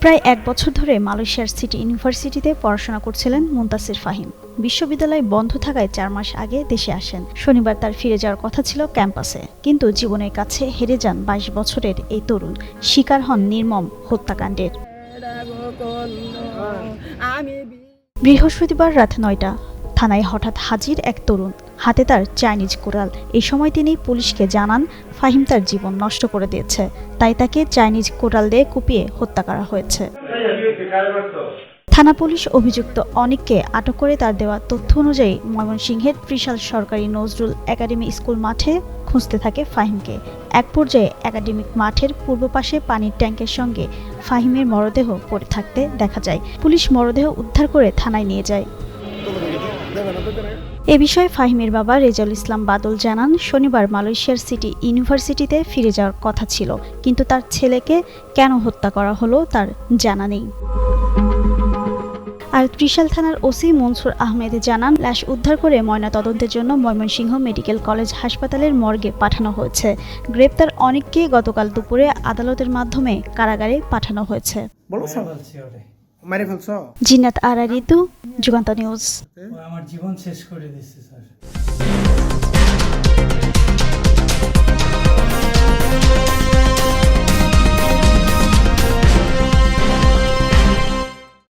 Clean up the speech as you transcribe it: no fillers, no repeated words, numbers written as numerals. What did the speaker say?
প্রায় 1 বছর ধরে মালয়েশিয়ার সিটি ইউনিভার্সিটিতে পড়াশোনা করছিলেন মুনতাসির ফাহিম। বিশ্ববিদ্যালয় বন্ধ থাকায় 4 মাস আগে দেশে আসেন। শনিবার তার ফিরে যাওয়ার কথা ছিল ক্যাম্পাসে, কিন্তু জীবনের কাছে হেরে যান 22 বছরের এই তরুণ। শিকার হন নির্মম হত্যাকাণ্ডের। বৃহস্পতিবার রাত 9টা থানায় হঠাৎ হাজির এক তরুণ, হাতে তার চাইনিজ কোরাল। এই সময় তিনি পুলিশকে জানান ফাহিম তার জীবন নষ্ট করে দিয়েছে, তাই তাকে চাইনিজ কোরাল দিয়ে কুপিয়ে হত্যা করা হয়েছে। থানা পুলিশ অভিযুক্ত অনিককে আটক করে তার দেওয়া তথ্য অনুযায়ী ময়মনসিংহের ত্রিশাল সরকারি নজরুল একাডেমি স্কুল মাঠে খুঁজতে থাকে ফাহিমকে। এক পর্যায়ে একাডেমিক মাঠের পূর্ব পাশে পানির ট্যাঙ্কের সঙ্গে ফাহিমের মরদেহ পড়ে থাকতে দেখা যায়। পুলিশ মরদেহ উদ্ধার করে থানায় নিয়ে যায়। এ বিষয়ে ফাহিমের বাবা রেজাউল ইসলাম বাদল জানান, শনিবার মালয়েশিয়ার সিটি ইউনিভার্সিটিতে ফিরে যাওয়ার কথা ছিল, কিন্তু তার ছেলেকে কেন হত্যা করা হলো তার জানা নেই। আর ত্রিশাল থানার ওসি মনসুর আহমেদ জানান, লাশ উদ্ধার করে ময়নাতদন্তের জন্য ময়মনসিংহ মেডিকেল কলেজ হাসপাতালের মর্গে পাঠানো হয়েছে। গ্রেপ্তার অনেককে গতকাল দুপুরে আদালতের মাধ্যমে কারাগারে পাঠানো হয়েছে। জিন্নাত আরা ঋতু, যুগান্তর নিউজ। আমার জীবন শেষ করে দিচ্ছে স্যার।